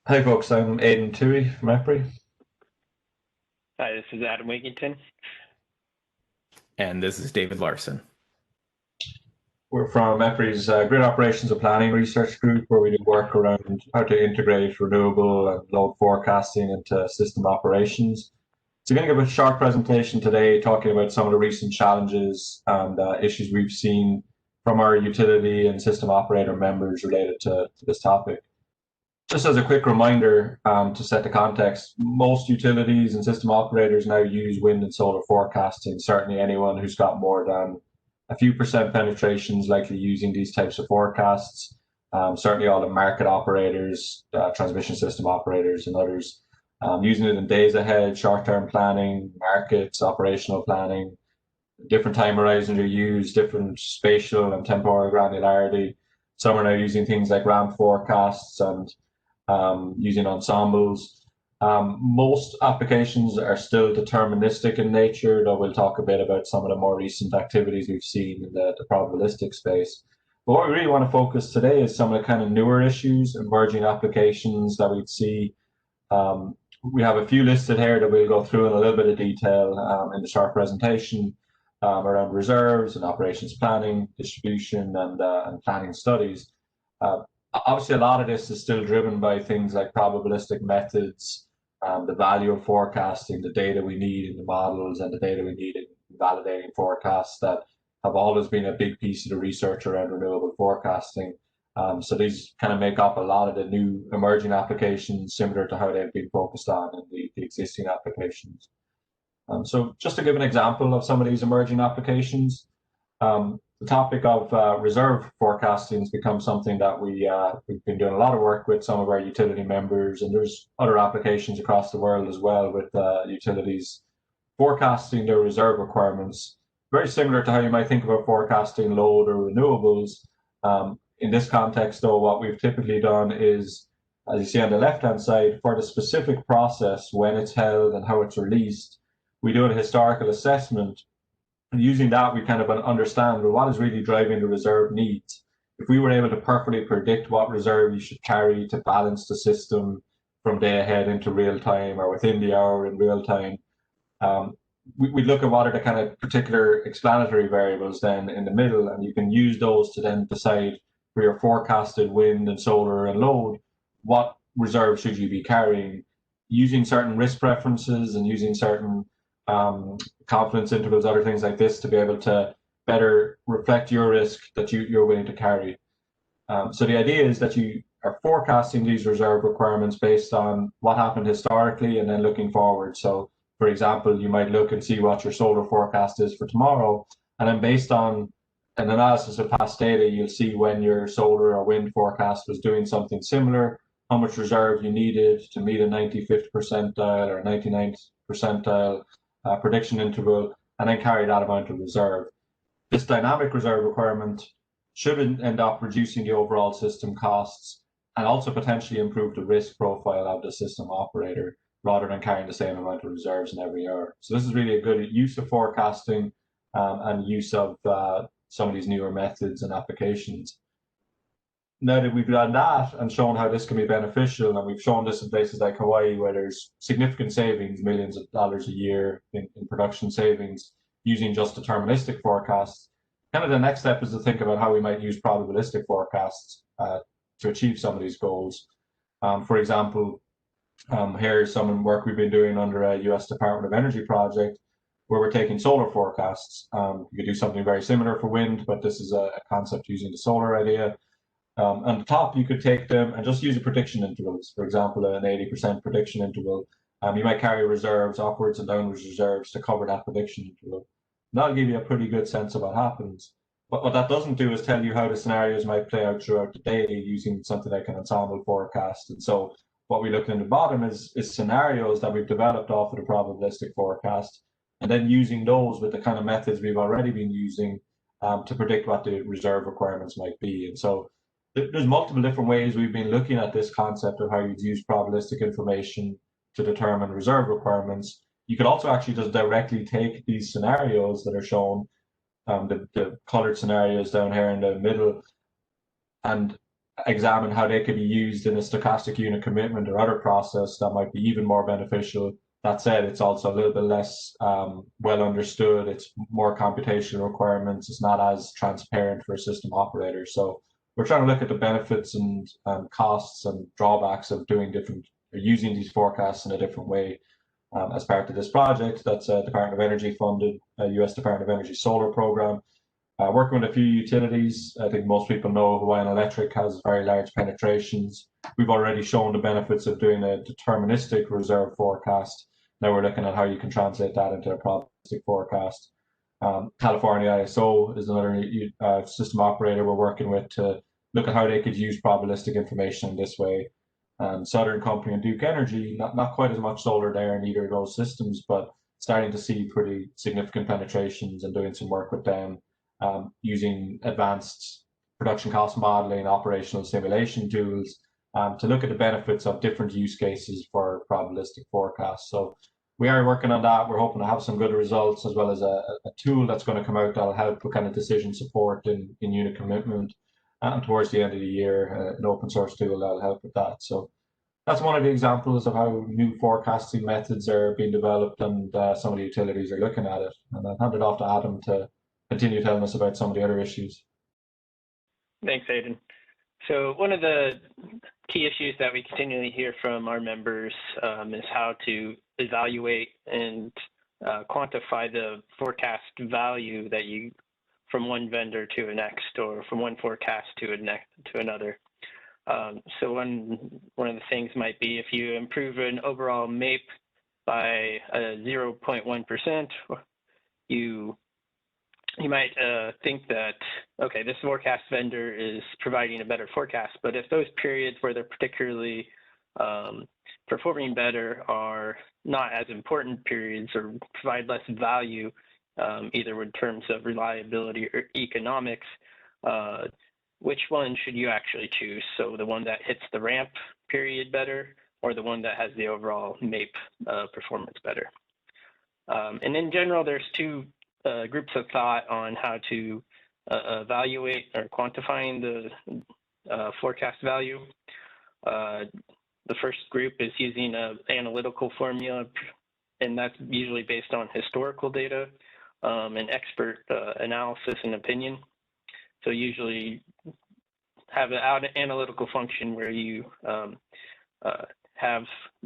Hi folks, I'm Aidan Tuohy from EPRI. Hi, this is Adam Wigington. And this is David Larson. We're from EPRI's Grid Operations and Planning research group, where we do work around how to integrate renewable and load forecasting into system operations. So I'm going to give a short presentation today talking about some of the recent challenges and issues we've seen from our utility and system operator members related to this topic. Just as a quick reminder, to set the context, most utilities and system operators now use wind and solar forecasting. Certainly anyone who's got more than a few percent penetration is likely using these types of forecasts. Certainly all the market operators, transmission system operators and others, using it in days ahead, short-term planning, markets, operational planning. Different time horizons are used, different spatial and temporal granularity. Some are now using things like ramp forecasts and using ensembles. Most applications are still deterministic in nature, though we'll talk a bit about some of the more recent activities we've seen in the probabilistic space. But what we really want to focus today is some of the kind of newer issues, emerging applications that we'd see. We have a few listed here that we'll go through in a little bit of detail in the short presentation around reserves and operations planning, distribution, and planning studies. Obviously, a lot of this is still driven by things like probabilistic methods, the value of forecasting, the data we need in the models, and the data we need in validating forecasts that have always been a big piece of the research around renewable forecasting. So these kind of make up a lot of the new emerging applications, similar to how they've been focused on in the existing applications. So just to give an example of some of these emerging applications, the topic of reserve forecasting has become something that we've been doing a lot of work with some of our utility members, and there's other applications across the world as well with utilities forecasting their reserve requirements, very similar to how you might think about forecasting load or renewables. In this context, though, what we've typically done is, as you see on the left-hand side, for the specific process, when it's held and how it's released, we do a historical assessment. And using that, we kind of understand, well, what is really driving the reserve needs. If we were able to perfectly predict what reserve you should carry to balance the system from day ahead into real time or within the hour in real time, we look at what are the kind of particular explanatory variables then in the middle, and you can use those to then decide for your forecasted wind and solar and load, what reserve should you be carrying, using certain risk preferences and using certain confidence intervals, other things like this, to be able to better reflect your risk that you're willing to carry. So the idea is that you are forecasting these reserve requirements based on what happened historically and then looking forward. So, for example, you might look and see what your solar forecast is for tomorrow, and then based on an analysis of past data, you'll see when your solar or wind forecast was doing something similar, how much reserve you needed to meet a 95th percentile or 99th percentile prediction interval, and then carry that amount of reserve. This dynamic reserve requirement should end up reducing the overall system costs and also potentially improve the risk profile of the system operator rather than carrying the same amount of reserves in every hour. So this is really a good use of forecasting and use of some of these newer methods and applications. Now that we've done that and shown how this can be beneficial, and we've shown this in places like Hawaii where there's significant savings, millions of dollars a year in production savings using just deterministic forecasts, kind of the next step is to think about how we might use probabilistic forecasts to achieve some of these goals. For example, here's some work we've been doing under a US Department of Energy project where we're taking solar forecasts. You could do something very similar for wind, but this is a concept using the solar idea. On the top, you could take them and just use a prediction intervals. For example, an 80% prediction interval. You might carry reserves, upwards and downwards reserves, to cover that prediction interval. And that'll give you a pretty good sense of what happens. But what that doesn't do is tell you how the scenarios might play out throughout the day using something like an ensemble forecast. And so what we look in the bottom is scenarios that we've developed off of the probabilistic forecast, and then using those with the kind of methods we've already been using to predict what the reserve requirements might be. And so there's multiple different ways we've been looking at this concept of how you'd use probabilistic information to determine reserve requirements. You could also actually just directly take these scenarios that are shown, the colored scenarios down here in the middle, and examine how they could be used in a stochastic unit commitment or other process that might be even more beneficial. That said, it's also a little bit less well understood. It's more computational requirements. It's not as transparent for a system operator. So we're trying to look at the benefits and costs and drawbacks of doing different, using these forecasts in a different way. As part of this project, that's a Department of Energy funded US Department of Energy solar program. Working with a few utilities, I think most people know Hawaiian Electric has very large penetrations. We've already shown the benefits of doing a deterministic reserve forecast. Now we're looking at how you can translate that into a probabilistic forecast. California ISO is another system operator we're working with to look at how they could use probabilistic information in this way. Southern Company and Duke Energy, not quite as much solar there in either of those systems, but starting to see pretty significant penetrations and doing some work with them using advanced production cost modeling, operational simulation tools to look at the benefits of different use cases for probabilistic forecasts. So we are working on that. We're hoping to have some good results, as well as a tool that's going to come out that'll help with kind of decision support in unit commitment. And towards the end of the year, an open source tool that'll help with that. So that's one of the examples of how new forecasting methods are being developed, and some of the utilities are looking at it. And I'll hand it off to Adam to continue telling us about some of the other issues. Thanks, Aidan. So one of the key issues that we continually hear from our members is how to evaluate and quantify the forecast value that you from one vendor to the next, or from one forecast to another. So one of the things might be if you improve an overall MAPE by 0.1%, you might think that, okay, this forecast vendor is providing a better forecast, but if those periods where they're particularly performing better are not as important periods or provide less value, either in terms of reliability or economics, which one should you actually choose? So the one that hits the ramp period better, or the one that has the overall MAPE performance better? And in general, there's two groups of thought on how to evaluate or quantifying the forecast value. The first group is using an analytical formula, and that's usually based on historical data and expert analysis and opinion. So usually have an analytical function where you have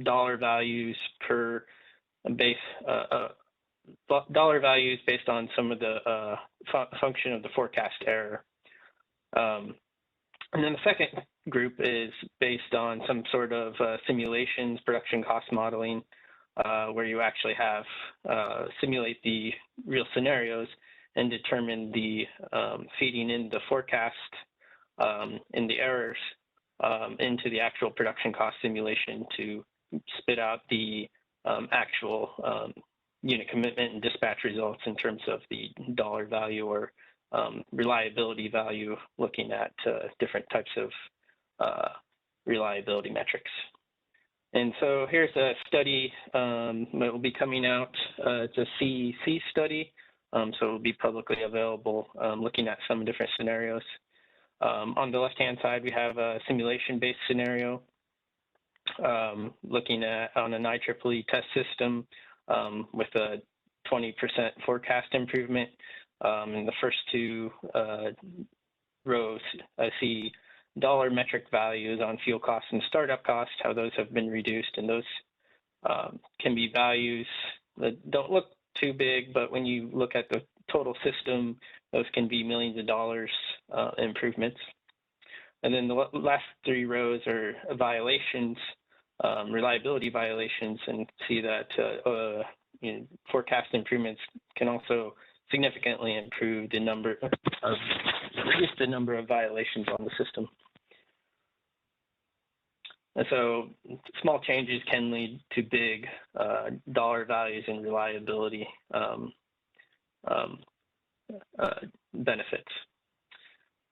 dollar values per base, dollar values based on some of the function of the forecast error. And then the second group is based on some sort of simulations, production cost modeling, where you actually have simulate the real scenarios and determine the feeding in the forecast and the errors into the actual production cost simulation to spit out the actual unit commitment and dispatch results in terms of the dollar value or reliability value, looking at different types of reliability metrics. And so here's a study that will be coming out. It's a CEC study, so it will be publicly available, looking at some different scenarios. On the left-hand side, we have a simulation-based scenario, looking at on an IEEE test system with a 20% forecast improvement. In the first two rows, I see dollar metric values on fuel costs and startup costs, how those have been reduced, and those can be values that don't look too big, but when you look at the total system, those can be millions of dollars improvements. And then the last three rows are violations, reliability violations, and see that forecast improvements can also significantly improve the number of, reduce the number of violations on the system. And so small changes can lead to big dollar values and reliability benefits.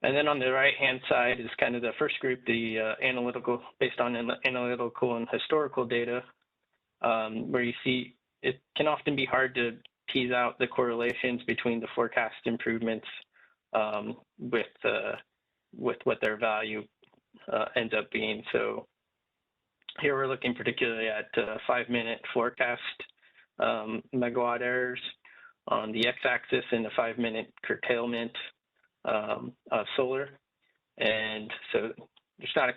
And then on the right-hand side is kind of the first group, the analytical, based on analytical and historical data, where you see it can often be hard to tease out the correlations between the forecast improvements with what their value ends up being. So here we're looking particularly at 5-minute forecast megawatt errors on the x-axis and the 5-minute curtailment of solar. And so there's not a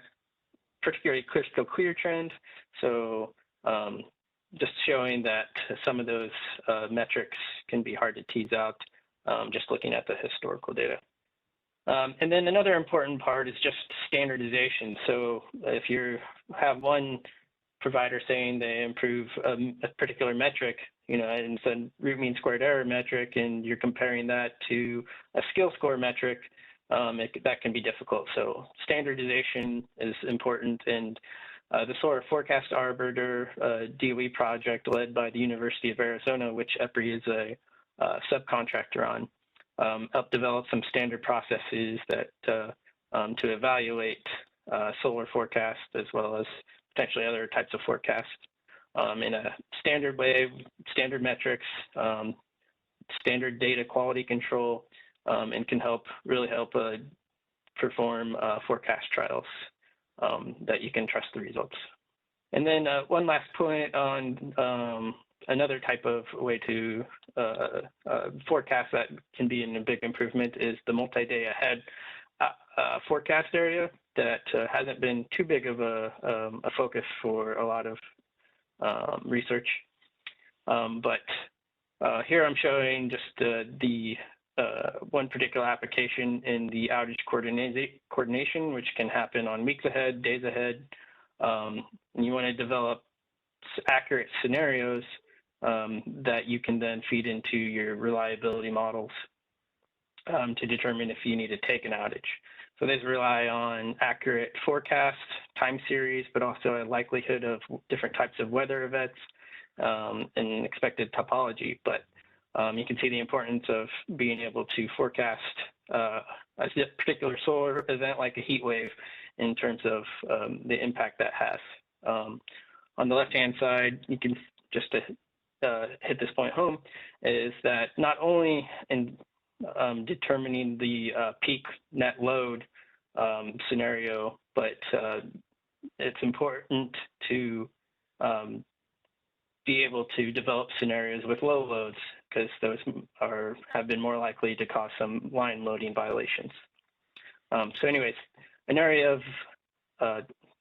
particularly crystal clear trend. So just showing that some of those metrics can be hard to tease out just looking at the historical data. And then another important part is just standardization. So if you have one provider saying they improve a particular metric, and it's a root mean squared error metric, and you're comparing that to a skill score metric, that can be difficult. So standardization is important, and the Solar Forecast Arbiter DOE project led by the University of Arizona, which EPRI is a subcontractor on, helped develop some standard processes that to evaluate solar forecasts as well as potentially other types of forecasts in a standard way, standard metrics, standard data quality control, and can really help perform forecast trials that you can trust the results. And then one last point on another type of way to forecast that can be a big improvement is the multi-day ahead forecast area that hasn't been too big of a focus for a lot of research. But here I'm showing just the one particular application in the outage coordination, which can happen on weeks ahead, days ahead. And you want to develop accurate scenarios that you can then feed into your reliability models to determine if you need to take an outage. So these rely on accurate forecasts, time series, but also a likelihood of different types of weather events and expected topology. But you can see the importance of being able to forecast a particular solar event like a heat wave in terms of the impact that has. On the left-hand side, you can just hit this point home, is that not only in determining the peak net load scenario, but it's important to be able to develop scenarios with low loads, because those have been more likely to cause some line loading violations. So anyways, an area of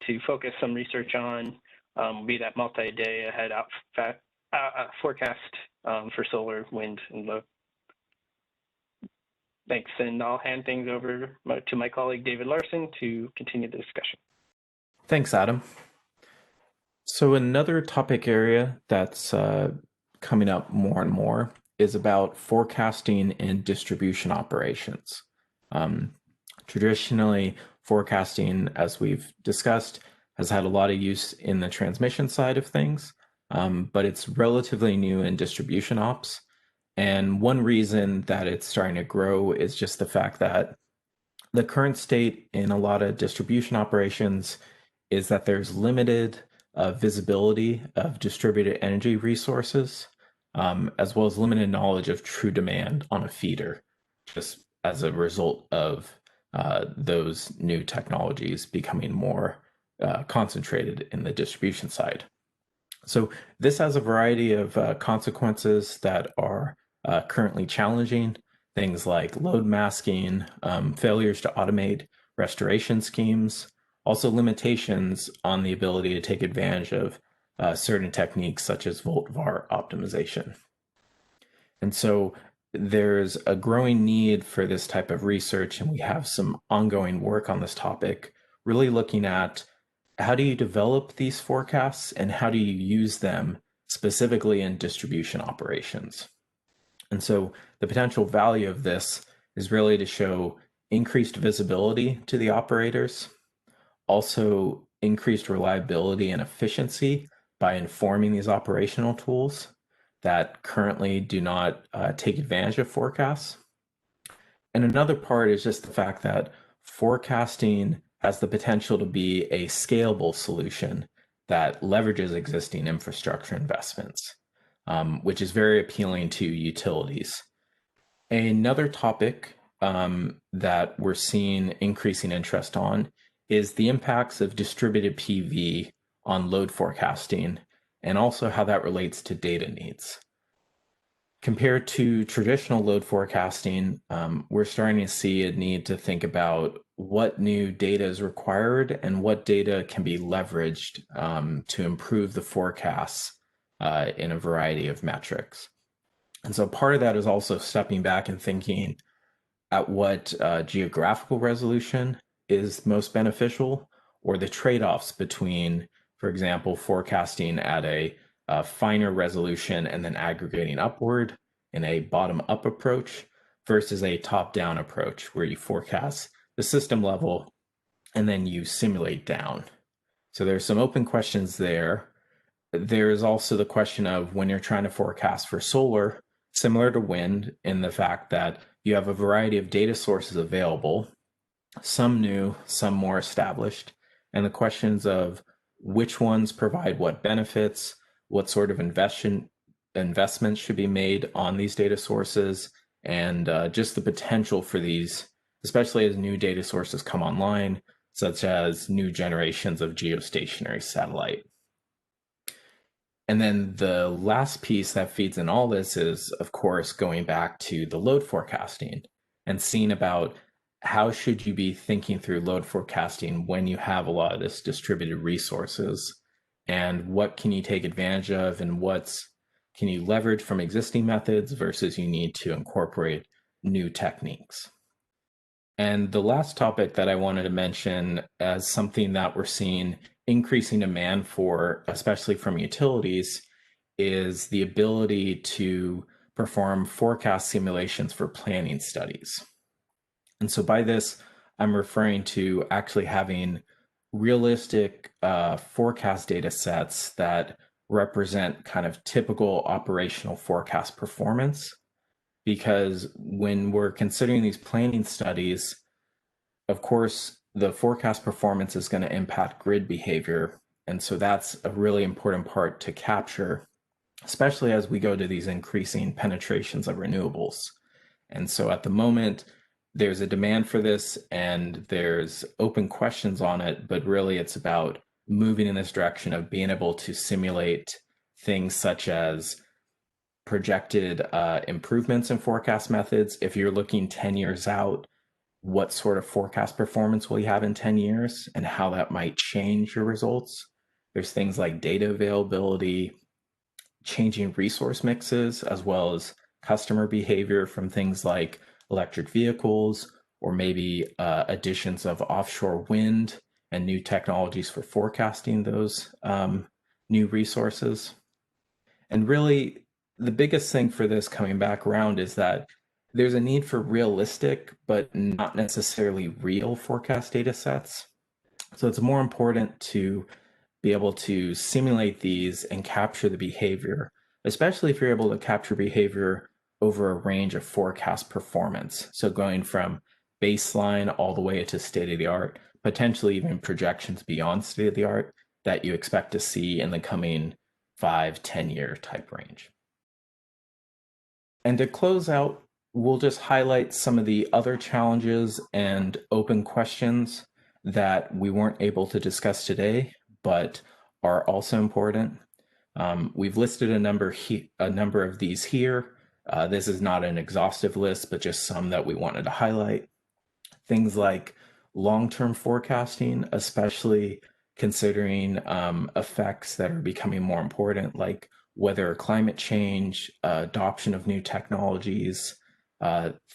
to focus some research on will be that multi-day ahead forecast for solar, wind, and load. Thanks, and I'll hand things over to my colleague David Larson to continue the discussion. Thanks, Adam. So another topic area that's coming up more and more is about forecasting and distribution operations. Traditionally, forecasting, as we've discussed, has had a lot of use in the transmission side of things, but it's relatively new in distribution ops. And one reason that it's starting to grow is just the fact that the current state in a lot of distribution operations is that there's limited visibility of distributed energy resources, as well as limited knowledge of true demand on a feeder, just as a result of those new technologies becoming more concentrated in the distribution side. So this has a variety of consequences that are currently challenging, things like load masking, failures to automate restoration schemes, also limitations on the ability to take advantage of certain techniques such as volt-var optimization. And so there's a growing need for this type of research, and we have some ongoing work on this topic, really looking at how do you develop these forecasts and how do you use them specifically in distribution operations. And so the potential value of this is really to show increased visibility to the operators, also increased reliability and efficiency by informing these operational tools that currently do not take advantage of forecasts. And another part is just the fact that forecasting has the potential to be a scalable solution that leverages existing infrastructure investments, which is very appealing to utilities. Another topic that we're seeing increasing interest on is the impacts of distributed PV on load forecasting, and also how that relates to data needs. Compared to traditional load forecasting, we're starting to see a need to think about what new data is required and what data can be leveraged to improve the forecasts in a variety of metrics. And so part of that is also stepping back and thinking at what geographical resolution is most beneficial, or the trade-offs between, for example, forecasting at a finer resolution and then aggregating upward in a bottom-up approach versus a top-down approach where you forecast the system level and then you simulate down. So there's some open questions there. There is also the question of when you're trying to forecast for solar, similar to wind, in the fact that you have a variety of data sources available, some new, some more established, and the questions of which ones provide what benefits, what sort of investments should be made on these data sources, and just the potential for these, especially as new data sources come online, such as new generations of geostationary satellite. And then the last piece that feeds in all this is, of course, going back to the load forecasting and seeing about how should you be thinking through load forecasting when you have a lot of this distributed resources, and what can you take advantage of and what's can you leverage from existing methods versus you need to incorporate new techniques. And the last topic that I wanted to mention as something that we're seeing increasing demand for, especially from utilities, is the ability to perform forecast simulations for planning studies. And so by this, I'm referring to actually having realistic forecast data sets that represent kind of typical operational forecast performance. Because when we're considering these planning studies, of course, the forecast performance is going to impact grid behavior. And so that's a really important part to capture, especially as we go to these increasing penetrations of renewables. And so at the moment, there's a demand for this and there's open questions on it, but really it's about moving in this direction of being able to simulate things such as projected improvements in forecast methods. If you're looking 10 years out, what sort of forecast performance will you have in 10 years and how that might change your results. There's things like data availability, changing resource mixes, as well as customer behavior from things like electric vehicles, or maybe additions of offshore wind and new technologies for forecasting those new resources. And really, the biggest thing for this coming back around is that there's a need for realistic, but not necessarily real forecast data sets. So it's more important to be able to simulate these and capture the behavior, especially if you're able to capture behavior over a range of forecast performance. So going from baseline all the way to state of the art, potentially even projections beyond state of the art that you expect to see in the coming 5-10 year type range. And to close out, we'll just highlight some of the other challenges and open questions that we weren't able to discuss today, but are also important. We've listed a number of these here. This is not an exhaustive list, but just some that we wanted to highlight. Things like long-term forecasting, especially considering effects that are becoming more important, like weather or climate change, adoption of new technologies,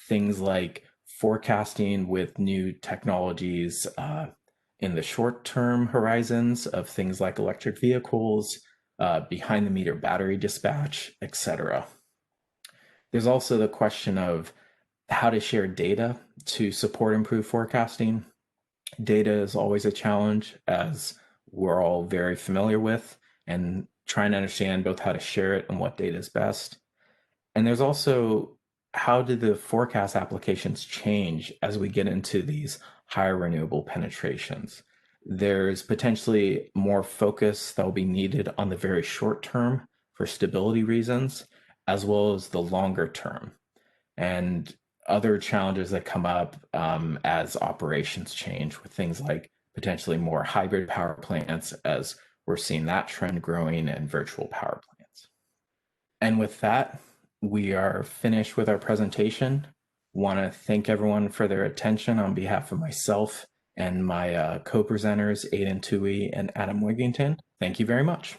things like forecasting with new technologies in the short-term horizons of things like electric vehicles, behind-the-meter battery dispatch, etc. There's also the question of how to share data to support improved forecasting. Data is always a challenge, as we're all very familiar with, and trying to understand both how to share it and what data is best. And there's also how do the forecast applications change as we get into these higher renewable penetrations. There's potentially more focus that will be needed on the very short term for stability reasons, as well as the longer term. And other challenges that come up as operations change with things like potentially more hybrid power plants, as we're seeing that trend growing, and virtual power plants. And with that, we are finished with our presentation. Want to thank everyone for their attention on behalf of myself and my co-presenters, Aidan Tuohy and Adam Wigington. Thank you very much.